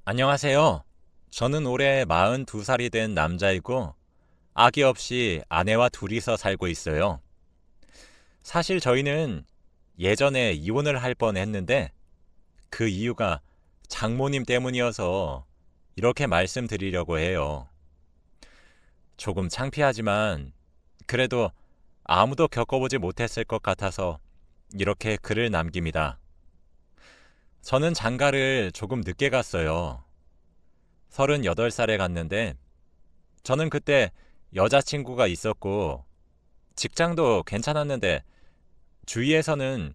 안녕하세요. 저는 올해 42살이 된 남자이고 아기 없이 아내와 둘이서 살고 있어요. 사실 저희는 예전에 이혼을 할 뻔했는데 그 이유가 장모님 때문이어서 이렇게 말씀드리려고 해요. 조금 창피하지만 그래도 아무도 겪어보지 못했을 것 같아서 이렇게 글을 남깁니다. 저는 장가를 조금 늦게 갔어요. 38살에 갔는데 저는 그때 여자친구가 있었고 직장도 괜찮았는데 주위에서는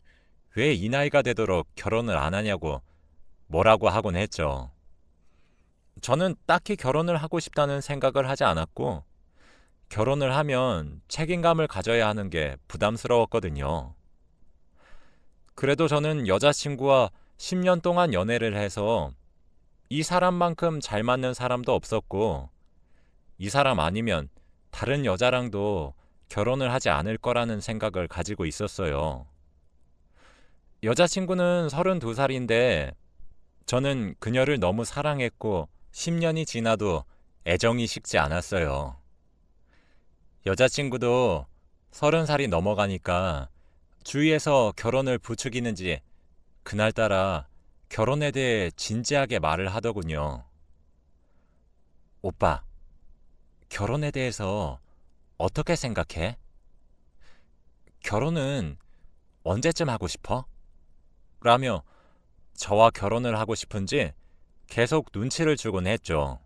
왜 이 나이가 되도록 결혼을 안 하냐고 뭐라고 하곤 했죠. 저는 딱히 결혼을 하고 싶다는 생각을 하지 않았고 결혼을 하면 책임감을 가져야 하는 게 부담스러웠거든요. 그래도 저는 여자친구와 10년 동안 연애를 해서 이 사람만큼 잘 맞는 사람도 없었고 이 사람 아니면 다른 여자랑도 결혼을 하지 않을 거라는 생각을 가지고 있었어요. 여자친구는 32살인데 저는 그녀를 너무 사랑했고 10년이 지나도 애정이 식지 않았어요. 여자친구도 30살이 넘어가니까 주위에서 결혼을 부추기는지 그날따라 결혼에 대해 진지하게 말을 하더군요. 오빠, 결혼에 대해서 어떻게 생각해? 결혼은 언제쯤 하고 싶어? 라며 저와 결혼을 하고 싶은지 계속 눈치를 주곤 했죠.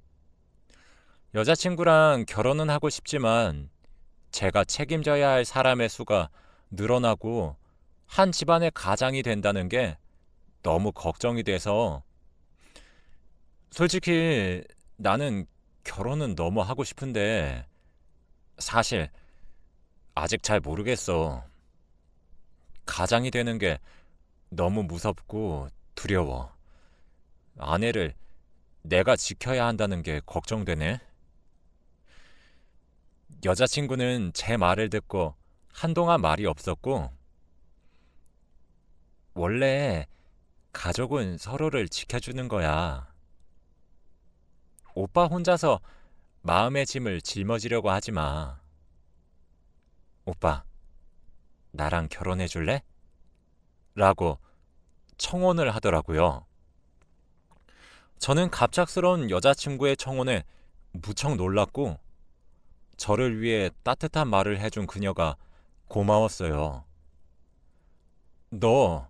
여자친구랑 결혼은 하고 싶지만 제가 책임져야 할 사람의 수가 늘어나고 한 집안의 가장이 된다는 게 너무 걱정이 돼서 솔직히 나는 결혼은 너무 하고 싶은데 사실 아직 잘 모르겠어. 가장이 되는 게 너무 무섭고 두려워. 아내를 내가 지켜야 한다는 게 걱정되네. 여자친구는 제 말을 듣고 한동안 말이 없었고, 원래 가족은 서로를 지켜주는 거야. 오빠 혼자서 마음의 짐을 짊어지려고 하지 마. 오빠, 나랑 결혼해 줄래? 라고 청혼을 하더라고요. 저는 갑작스러운 여자친구의 청혼에 무척 놀랐고, 저를 위해 따뜻한 말을 해준 그녀가 고마웠어요. 너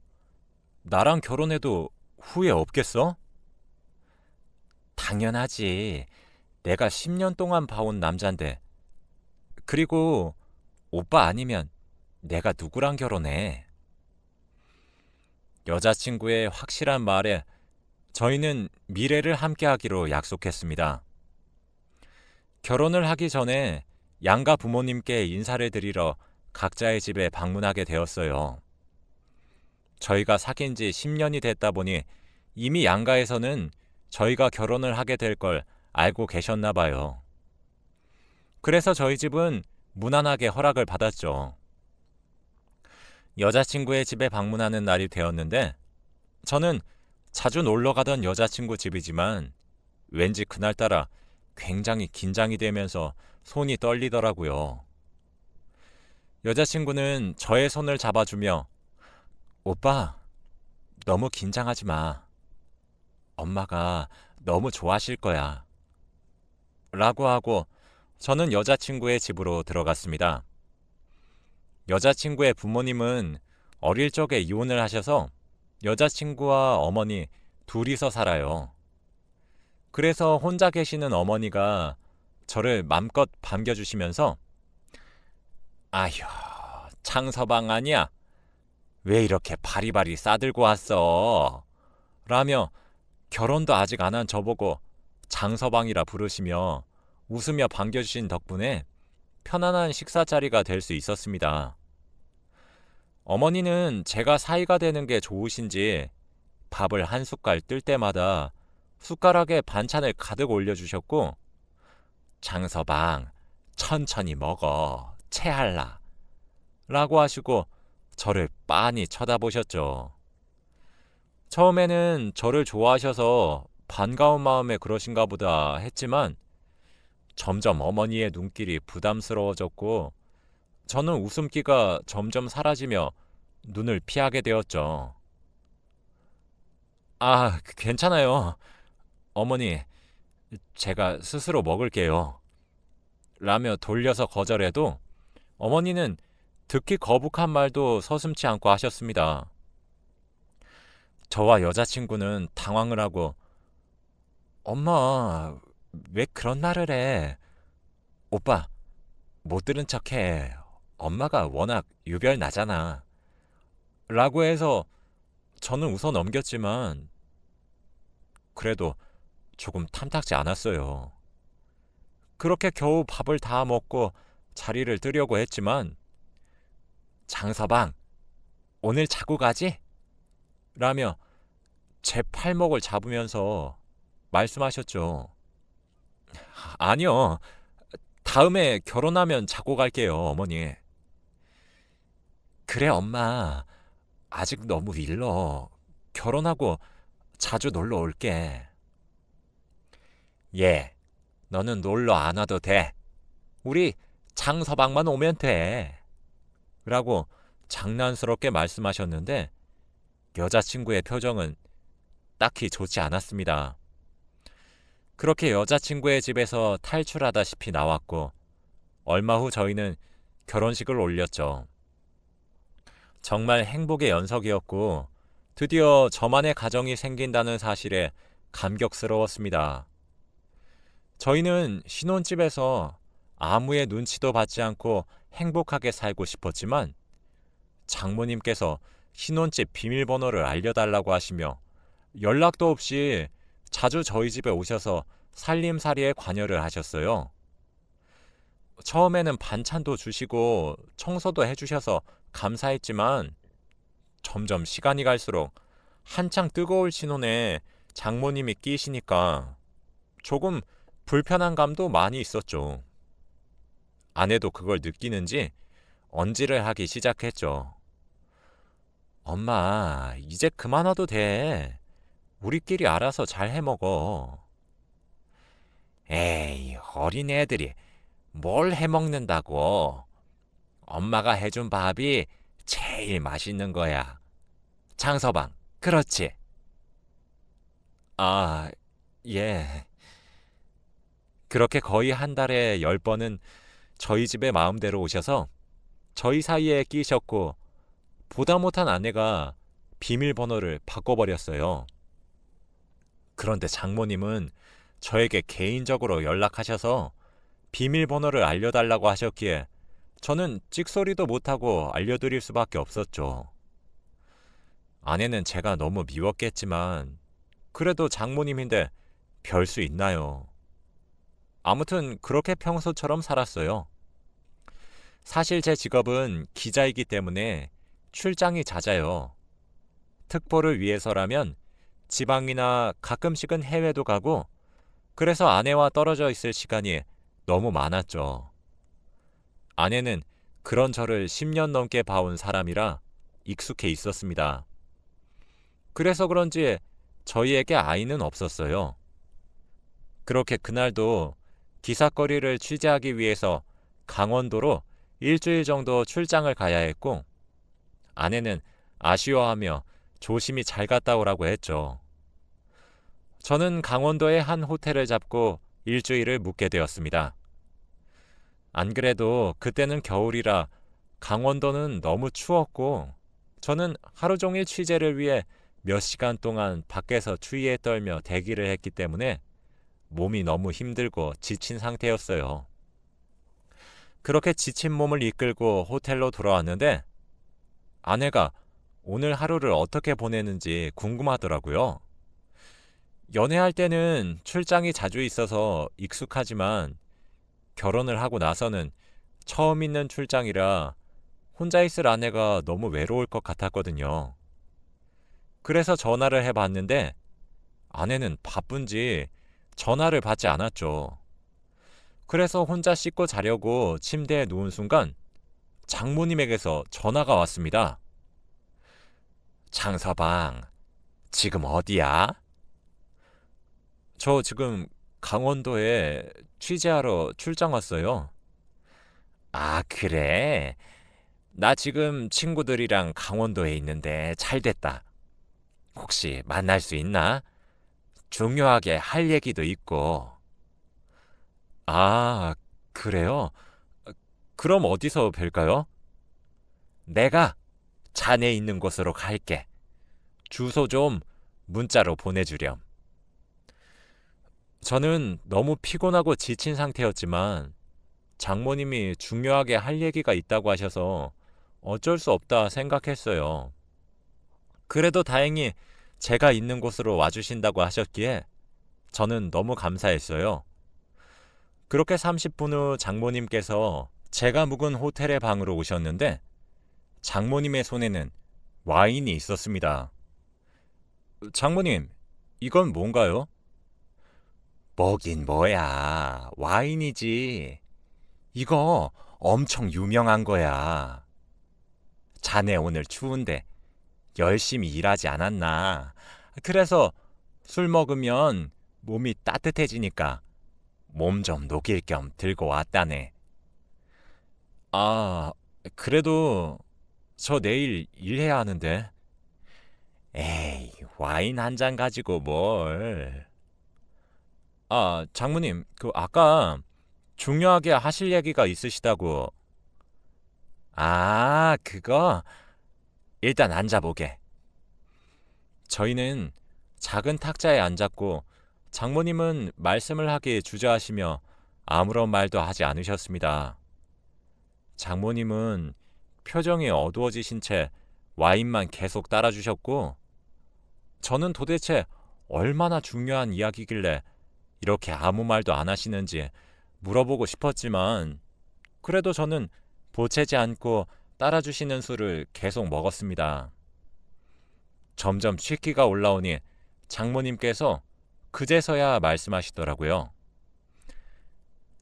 나랑 결혼해도 후회 없겠어? 당연하지. 내가 10년 동안 봐온 남잔데. 그리고 오빠 아니면 내가 누구랑 결혼해? 여자친구의 확실한 말에 저희는 미래를 함께하기로 약속했습니다. 결혼을 하기 전에 양가 부모님께 인사를 드리러 각자의 집에 방문하게 되었어요. 저희가 사귄 지 10년이 됐다 보니 이미 양가에서는 저희가 결혼을 하게 될 걸 알고 계셨나 봐요. 그래서 저희 집은 무난하게 허락을 받았죠. 여자친구의 집에 방문하는 날이 되었는데 저는 자주 놀러 가던 여자친구 집이지만 왠지 그날따라 굉장히 긴장이 되면서 손이 떨리더라고요. 여자친구는 저의 손을 잡아주며 오빠, 너무 긴장하지 마. 엄마가 너무 좋아하실 거야. 라고 하고 저는 여자친구의 집으로 들어갔습니다. 여자친구의 부모님은 어릴 적에 이혼을 하셔서 여자친구와 어머니 둘이서 살아요. 그래서 혼자 계시는 어머니가 저를 맘껏 반겨주시면서 아휴, 창서방 아니야? 왜 이렇게 바리바리 싸들고 왔어? 라며 결혼도 아직 안 한 저보고 장서방이라 부르시며 웃으며 반겨주신 덕분에 편안한 식사 자리가 될 수 있었습니다. 어머니는 제가 사이가 되는 게 좋으신지 밥을 한 숟갈 뜰 때마다 숟가락에 반찬을 가득 올려주셨고 장서방 천천히 먹어 체할라 라고 하시고 저를 빤히 쳐다보셨죠. 처음에는 저를 좋아하셔서 반가운 마음에 그러신가 보다 했지만 점점 어머니의 눈길이 부담스러워졌고 저는 웃음기가 점점 사라지며 눈을 피하게 되었죠. 아, 괜찮아요. 어머니, 제가 스스로 먹을게요. 라며 돌려서 거절해도 어머니는 듣기 거북한 말도 서슴지 않고 하셨습니다. 저와 여자친구는 당황을 하고 엄마, 왜 그런 말을 해? 오빠, 못 들은 척해. 엄마가 워낙 유별나잖아. 라고 해서 저는 웃어 넘겼지만 그래도 조금 탐탁지 않았어요. 그렇게 겨우 밥을 다 먹고 자리를 뜨려고 했지만 장서방, 오늘 자고 가지? 라며 제 팔목을 잡으면서 말씀하셨죠. 아니요. 다음에 결혼하면 자고 갈게요, 어머니. 그래, 엄마. 아직 너무 일러. 결혼하고 자주 놀러 올게. 예, 너는 놀러 안 와도 돼. 우리 장서방만 오면 돼. 라고 장난스럽게 말씀하셨는데 여자친구의 표정은 딱히 좋지 않았습니다. 그렇게 여자친구의 집에서 탈출하다시피 나왔고 얼마 후 저희는 결혼식을 올렸죠. 정말 행복의 연속이었고 드디어 저만의 가정이 생긴다는 사실에 감격스러웠습니다. 저희는 신혼집에서 아무의 눈치도 받지 않고 행복하게 살고 싶었지만 장모님께서 신혼집 비밀번호를 알려달라고 하시며 연락도 없이 자주 저희 집에 오셔서 살림살이에 관여를 하셨어요. 처음에는 반찬도 주시고 청소도 해주셔서 감사했지만 점점 시간이 갈수록 한창 뜨거울 신혼에 장모님이 끼시니까 조금 불편한 감도 많이 있었죠. 아내도 그걸 느끼는지 언질을 하기 시작했죠. 엄마, 이제 그만 와도 돼. 우리끼리 알아서 잘 해먹어. 에이, 어린애들이 뭘 해먹는다고. 엄마가 해준 밥이 제일 맛있는 거야. 장서방, 그렇지? 아, 예. 그렇게 거의 한 달에 10번은 저희 집에 마음대로 오셔서 저희 사이에 끼셨고 보다 못한 아내가 비밀번호를 바꿔버렸어요. 그런데 장모님은 저에게 개인적으로 연락하셔서 비밀번호를 알려달라고 하셨기에 저는 찍소리도 못하고 알려드릴 수밖에 없었죠. 아내는 제가 너무 미웠겠지만 그래도 장모님인데 별 수 있나요? 아무튼 그렇게 평소처럼 살았어요. 사실 제 직업은 기자이기 때문에 출장이 잦아요. 특보를 위해서라면 지방이나 가끔씩은 해외도 가고 그래서 아내와 떨어져 있을 시간이 너무 많았죠. 아내는 그런 저를 10년 넘게 봐온 사람이라 익숙해 있었습니다. 그래서 그런지 저희에게 아이는 없었어요. 그렇게 그날도 기사거리를 취재하기 위해서 강원도로 일주일 정도 출장을 가야 했고 아내는 아쉬워하며 조심히 잘 갔다 오라고 했죠. 저는 강원도의 한 호텔을 잡고 일주일을 묵게 되었습니다. 안 그래도 그때는 겨울이라 강원도는 너무 추웠고 저는 하루 종일 취재를 위해 몇 시간 동안 밖에서 추위에 떨며 대기를 했기 때문에 몸이 너무 힘들고 지친 상태였어요. 그렇게 지친 몸을 이끌고 호텔로 돌아왔는데 아내가 오늘 하루를 어떻게 보내는지 궁금하더라고요. 연애할 때는 출장이 자주 있어서 익숙하지만 결혼을 하고 나서는 처음 있는 출장이라 혼자 있을 아내가 너무 외로울 것 같았거든요. 그래서 전화를 해봤는데 아내는 바쁜지 전화를 받지 않았죠. 그래서 혼자 씻고 자려고 침대에 누운 순간 장모님에게서 전화가 왔습니다. 장서방, 지금 어디야? 저 지금 강원도에 취재하러 출장 왔어요. 아, 그래? 나 지금 친구들이랑 강원도에 있는데 잘 됐다. 혹시 만날 수 있나? 중요하게 할 얘기도 있고. 아, 그래요? 그럼 어디서 뵐까요? 내가 자네 있는 곳으로 갈게. 주소 좀 문자로 보내주렴. 저는 너무 피곤하고 지친 상태였지만 장모님이 중요하게 할 얘기가 있다고 하셔서 어쩔 수 없다 생각했어요. 그래도 다행히 제가 있는 곳으로 와주신다고 하셨기에 저는 너무 감사했어요. 그렇게 30분 후 장모님께서 제가 묵은 호텔의 방으로 오셨는데 장모님의 손에는 와인이 있었습니다. 장모님, 이건 뭔가요? 뭐긴 뭐야. 와인이지. 이거 엄청 유명한 거야. 자네 오늘 추운데 열심히 일하지 않았나? 그래서 술 먹으면 몸이 따뜻해지니까 몸 좀 녹일 겸 들고 왔다네. 아, 그래도 저 내일 일해야 하는데. 에이, 와인 한 잔 가지고 뭘. 아, 장모님, 아까 중요하게 하실 얘기가 있으시다고. 아, 그거? 일단 앉아보게. 저희는 작은 탁자에 앉았고 장모님은 말씀을 하기 주저하시며 아무런 말도 하지 않으셨습니다. 장모님은 표정이 어두워지신 채 와인만 계속 따라주셨고 저는 도대체 얼마나 중요한 이야기길래 이렇게 아무 말도 안 하시는지 물어보고 싶었지만 그래도 저는 보채지 않고 따라주시는 술을 계속 먹었습니다. 점점 취기가 올라오니 장모님께서 그제서야 말씀하시더라고요.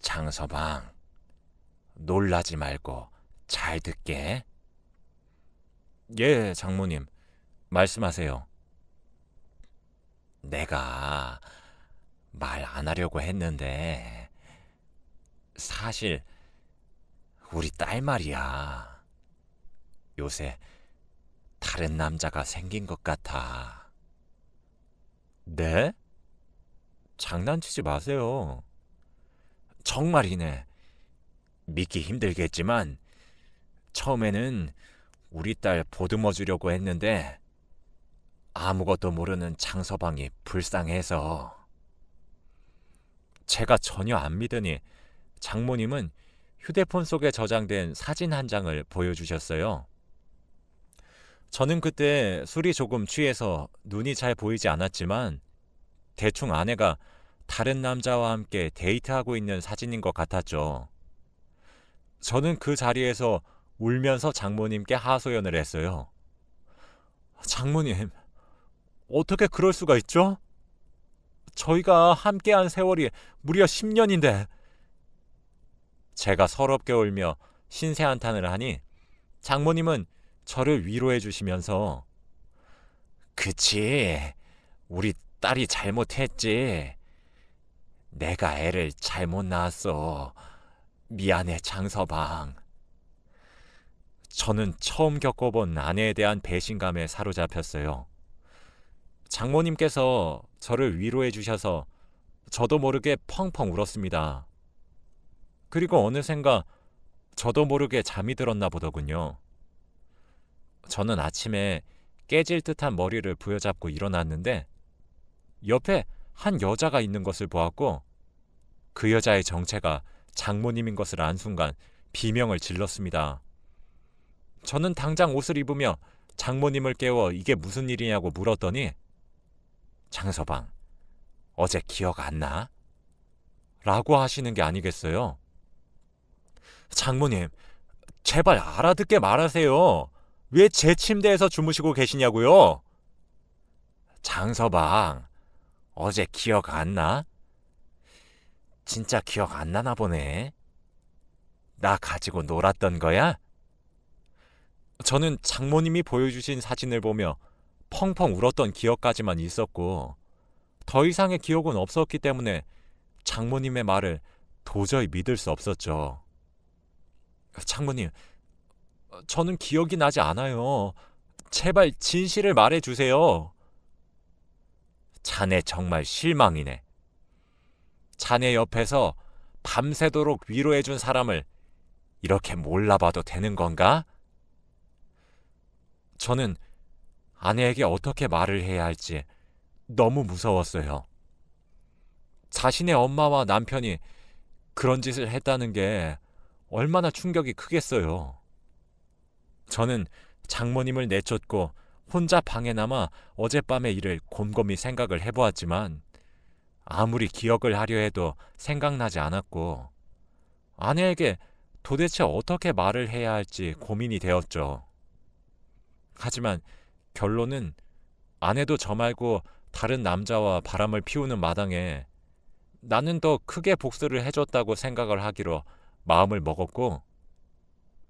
장서방, 놀라지 말고 잘 듣게. 예, 장모님. 말씀하세요. 내가 말 안 하려고 했는데 사실 우리 딸 말이야. 요새 다른 남자가 생긴 것 같아. 네? 장난치지 마세요. 정말이네. 믿기 힘들겠지만 처음에는 우리 딸 보듬어 주려고 했는데 아무것도 모르는 장서방이 불쌍해서. 제가 전혀 안 믿으니 장모님은 휴대폰 속에 저장된 사진 한 장을 보여주셨어요. 저는 그때 술이 조금 취해서 눈이 잘 보이지 않았지만 대충 아내가 다른 남자와 함께 데이트하고 있는 사진인 것 같았죠. 저는 그 자리에서 울면서 장모님께 하소연을 했어요. 장모님, 어떻게 그럴 수가 있죠? 저희가 함께한 세월이 무려 10년인데. 제가 서럽게 울며 신세한탄을 하니 장모님은 저를 위로해 주시면서 그치, 우리 딸이 잘못했지. 내가 애를 잘못 낳았어. 미안해, 장서방. 저는 처음 겪어본 아내에 대한 배신감에 사로잡혔어요. 장모님께서 저를 위로해 주셔서 저도 모르게 펑펑 울었습니다. 그리고 어느샌가 저도 모르게 잠이 들었나 보더군요. 저는 아침에 깨질 듯한 머리를 부여잡고 일어났는데 옆에 한 여자가 있는 것을 보았고 그 여자의 정체가 장모님인 것을 안 순간 비명을 질렀습니다. 저는 당장 옷을 입으며 장모님을 깨워 이게 무슨 일이냐고 물었더니 장서방, 어제 기억 안 나? 라고 하시는 게 아니겠어요? 장모님, 제발 알아듣게 말하세요. 왜 제 침대에서 주무시고 계시냐고요? 장서방, 어제 기억 안 나? 진짜 기억 안 나나 보네. 나 가지고 놀았던 거야? 저는 장모님이 보여주신 사진을 보며 펑펑 울었던 기억까지만 있었고 더 이상의 기억은 없었기 때문에 장모님의 말을 도저히 믿을 수 없었죠. 장모님, 저는 기억이 나지 않아요. 제발 진실을 말해주세요. 자네 정말 실망이네. 자네 옆에서 밤새도록 위로해준 사람을 이렇게 몰라봐도 되는 건가? 저는 아내에게 어떻게 말을 해야 할지 너무 무서웠어요. 자신의 엄마와 남편이 그런 짓을 했다는 게 얼마나 충격이 크겠어요. 저는 장모님을 내쫓고 혼자 방에 남아 어젯밤의 일을 곰곰이 생각을 해보았지만 아무리 기억을 하려 해도 생각나지 않았고 아내에게 도대체 어떻게 말을 해야 할지 고민이 되었죠. 하지만 결론은 아내도 저 말고 다른 남자와 바람을 피우는 마당에 나는 더 크게 복수를 해줬다고 생각을 하기로 마음을 먹었고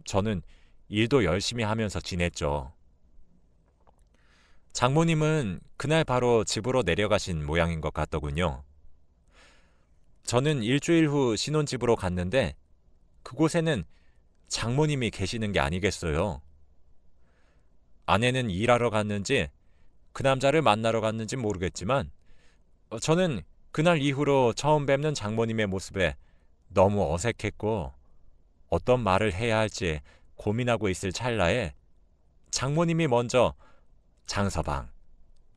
저는 일도 열심히 하면서 지냈죠. 장모님은 그날 바로 집으로 내려가신 모양인 것 같더군요. 저는 일주일 후 신혼집으로 갔는데 그곳에는 장모님이 계시는 게 아니겠어요. 아내는 일하러 갔는지 그 남자를 만나러 갔는지 모르겠지만 저는 그날 이후로 처음 뵙는 장모님의 모습에 너무 어색했고 어떤 말을 해야 할지 고민하고 있을 찰나에 장모님이 먼저 장서방,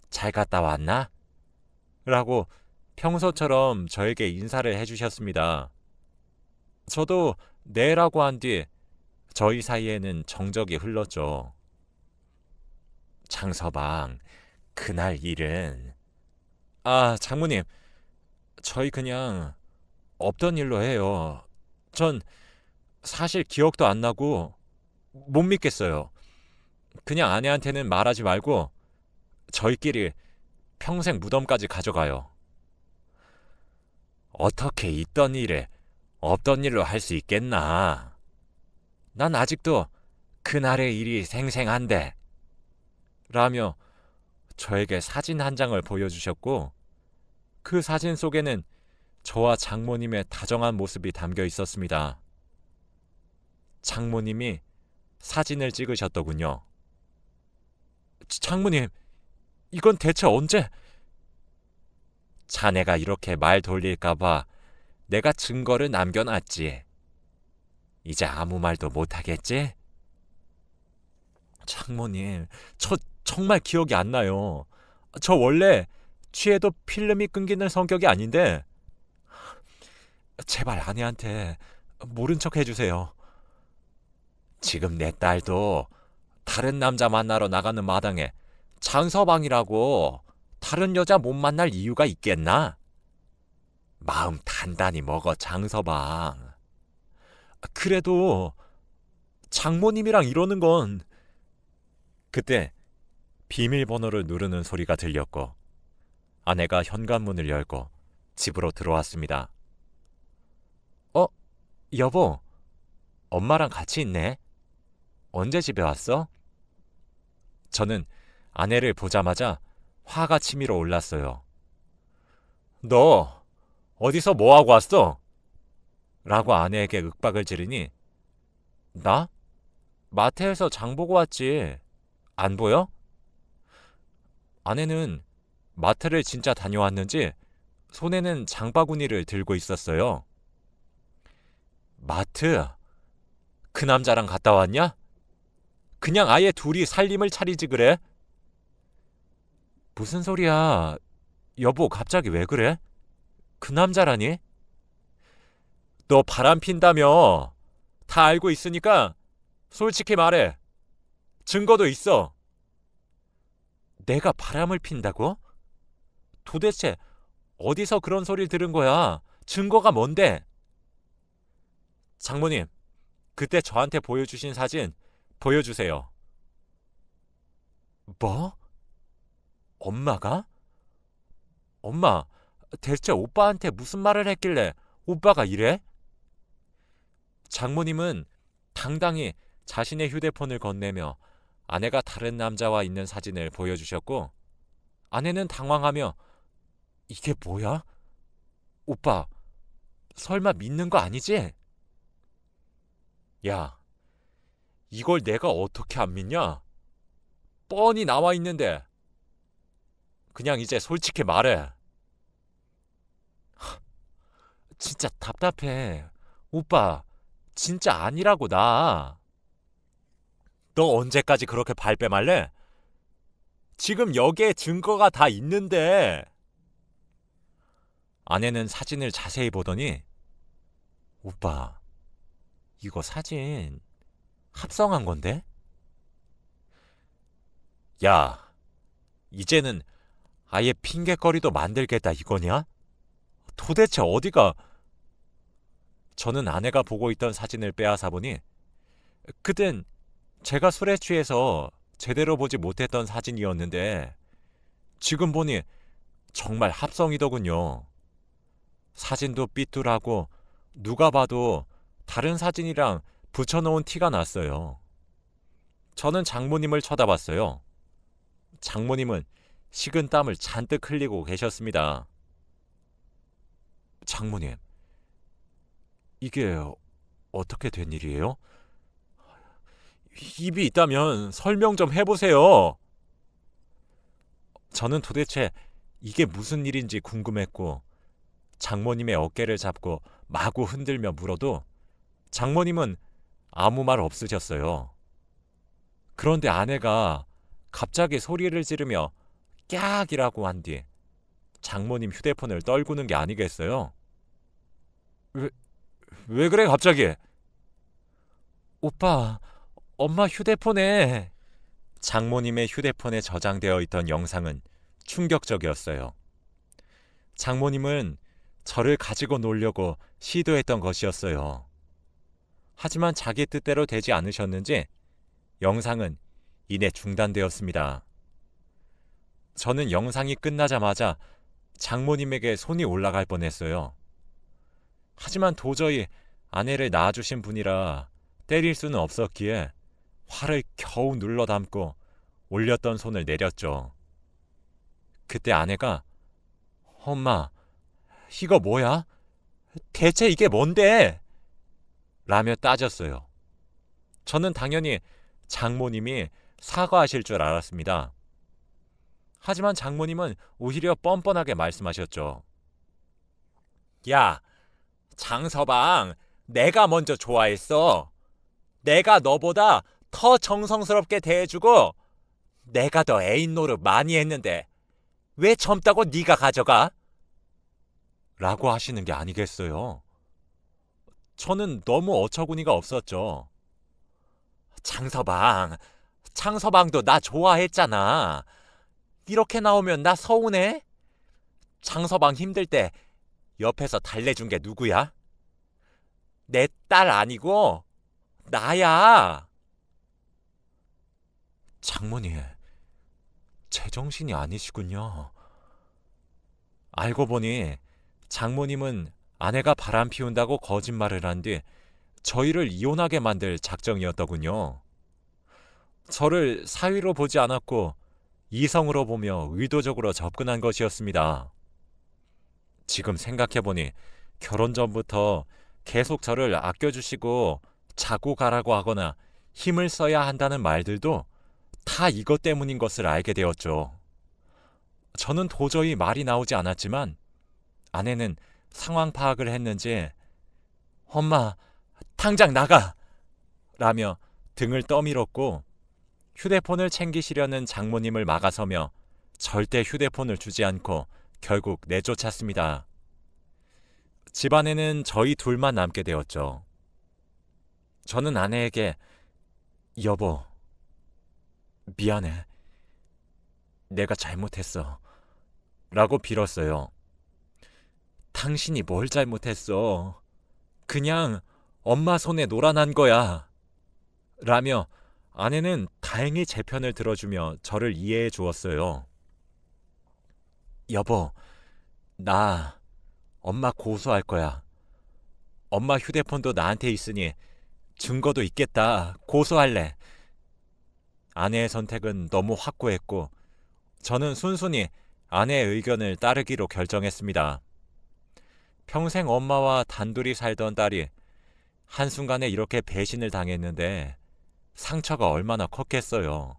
잘 갔다 왔나? 라고 평소처럼 저에게 인사를 해주셨습니다. 저도 네라고 한 뒤 저희 사이에는 정적이 흘렀죠. 장서방, 그날 일은... 장모님, 저희 그냥 없던 일로 해요. 전 사실 기억도 안 나고 못 믿겠어요. 그냥 아내한테는 말하지 말고 저희끼리 평생 무덤까지 가져가요. 어떻게 있던 일을 없던 일로 할 수 있겠나? 난 아직도 그날의 일이 생생한데. 라며 저에게 사진 한 장을 보여주셨고 그 사진 속에는 저와 장모님의 다정한 모습이 담겨 있었습니다. 장모님이 사진을 찍으셨더군요. 장모님, 이건 대체 언제? 자네가 이렇게 말 돌릴까봐 내가 증거를 남겨놨지. 이제 아무 말도 못하겠지? 장모님, 저 정말 기억이 안 나요. 저 원래 취해도 필름이 끊기는 성격이 아닌데 제발 아내한테 모른 척 해주세요. 지금 내 딸도 다른 남자 만나러 나가는 마당에 장서방이라고 다른 여자 못 만날 이유가 있겠나? 마음 단단히 먹어, 장서방. 그래도 장모님이랑 이러는 건... 그때 비밀번호를 누르는 소리가 들렸고 아내가 현관문을 열고 집으로 들어왔습니다. 여보, 엄마랑 같이 있네. 언제 집에 왔어? 저는 아내를 보자마자 화가 치밀어 올랐어요. 너 어디서 뭐하고 왔어? 라고 아내에게 윽박을 지르니 나? 마트에서 장 보고 왔지. 안 보여? 아내는 마트를 진짜 다녀왔는지 손에는 장바구니를 들고 있었어요. 마트? 그 남자랑 갔다 왔냐? 그냥 아예 둘이 살림을 차리지 그래? 무슨 소리야? 여보, 갑자기 왜 그래? 그 남자라니? 너 바람 핀다며. 다 알고 있으니까 솔직히 말해. 증거도 있어. 내가 바람을 핀다고? 도대체 어디서 그런 소리를 들은 거야? 증거가 뭔데? 장모님, 그때 저한테 보여주신 사진 보여주세요. 뭐? 엄마가? 엄마, 대체 오빠한테 무슨 말을 했길래 오빠가 이래? 장모님은 당당히 자신의 휴대폰을 건네며 아내가 다른 남자와 있는 사진을 보여주셨고 아내는 당황하며 이게 뭐야? 오빠, 설마 믿는 거 아니지? 야, 이걸 내가 어떻게 안 믿냐? 뻔히 나와 있는데. 그냥 이제 솔직히 말해. 진짜 답답해. 오빠, 진짜 아니라고 나. 너 언제까지 그렇게 발뺌할래? 지금 여기에 증거가 다 있는데. 아내는 사진을 자세히 보더니 오빠, 이거 사진 합성한 건데? 야, 이제는 아예 핑계거리도 만들겠다 이거냐? 도대체 어디가? 저는 아내가 보고 있던 사진을 빼앗아 보니 그땐 제가 술에 취해서 제대로 보지 못했던 사진이었는데 지금 보니 정말 합성이더군요. 사진도 삐뚤하고 누가 봐도 다른 사진이랑 붙여놓은 티가 났어요. 저는 장모님을 쳐다봤어요. 장모님은 식은 땀을 잔뜩 흘리고 계셨습니다. 장모님, 이게 어떻게 된 일이에요? 입이 있다면 설명 좀 해보세요. 저는 도대체 이게 무슨 일인지 궁금했고 장모님의 어깨를 잡고 마구 흔들며 물어도 장모님은 아무 말 없으셨어요. 그런데 아내가 갑자기 소리를 지르며 깍이라고 한 뒤 장모님 휴대폰을 떨구는 게 아니겠어요? 왜, 왜 그래 갑자기? 오빠, 엄마 휴대폰에 장모님의 휴대폰에 저장되어 있던 영상은 충격적이었어요. 장모님은 저를 가지고 놀려고 시도했던 것이었어요. 하지만 자기 뜻대로 되지 않으셨는지 영상은 이내 중단되었습니다. 저는 영상이 끝나자마자 장모님에게 손이 올라갈 뻔했어요. 하지만 도저히 아내를 낳아주신 분이라 때릴 수는 없었기에 화를 겨우 눌러 담고 올렸던 손을 내렸죠. 그때 아내가 엄마, 이거 뭐야? 대체 이게 뭔데? 라며 따졌어요. 저는 당연히 장모님이 사과하실 줄 알았습니다. 하지만 장모님은 오히려 뻔뻔하게 말씀하셨죠. 야, 장서방, 내가 먼저 좋아했어. 내가 너보다 더 정성스럽게 대해주고 내가 더 애인 노릇 많이 했는데 왜 젊다고 네가 가져가? 라고 하시는 게 아니겠어요. 저는 너무 어처구니가 없었죠. 장서방도 나 좋아했잖아. 이렇게 나오면 나 서운해? 장서방 힘들 때 옆에서 달래준 게 누구야? 내 딸 아니고 나야. 장모님, 제정신이 아니시군요. 알고 보니 장모님은 아내가 바람 피운다고 거짓말을 한 뒤 저희를 이혼하게 만들 작정이었더군요. 저를 사위로 보지 않았고 이성으로 보며 의도적으로 접근한 것이었습니다. 지금 생각해보니 결혼 전부터 계속 저를 아껴주시고 자고 가라고 하거나 힘을 써야 한다는 말들도 다 이것 때문인 것을 알게 되었죠. 저는 도저히 말이 나오지 않았지만 아내는 상황 파악을 했는지 엄마, 당장 나가! 라며 등을 떠밀었고 휴대폰을 챙기시려는 장모님을 막아서며 절대 휴대폰을 주지 않고 결국 내쫓았습니다. 집안에는 저희 둘만 남게 되었죠. 저는 아내에게 여보, 미안해. 내가 잘못했어. 라고 빌었어요. 당신이 뭘 잘못했어. 그냥 엄마 손에 놀아난 거야. 라며 아내는 다행히 제 편을 들어주며 저를 이해해 주었어요. 여보, 나 엄마 고소할 거야. 엄마 휴대폰도 나한테 있으니 증거도 있겠다. 고소할래. 아내의 선택은 너무 확고했고 저는 순순히 아내의 의견을 따르기로 결정했습니다. 평생 엄마와 단둘이 살던 딸이 한순간에 이렇게 배신을 당했는데 상처가 얼마나 컸겠어요.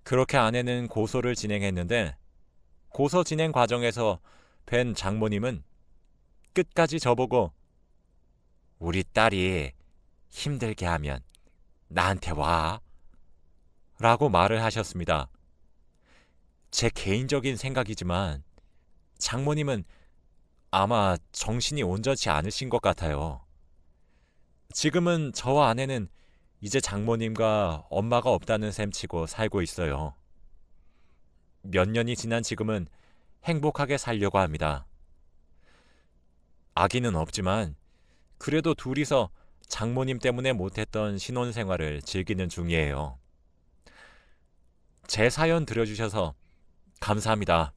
그렇게 아내는 고소를 진행했는데 고소 진행 과정에서 뵌 장모님은 끝까지 저보고 우리 딸이 힘들게 하면 나한테 와 라고 말을 하셨습니다. 제 개인적인 생각이지만 장모님은 아마 정신이 온전치 않으신 것 같아요. 지금은 저와 아내는 이제 장모님과 엄마가 없다는 셈치고 살고 있어요. 몇 년이 지난 지금은 행복하게 살려고 합니다. 아기는 없지만 그래도 둘이서 장모님 때문에 못했던 신혼생활을 즐기는 중이에요. 제 사연 들어주셔서 감사합니다.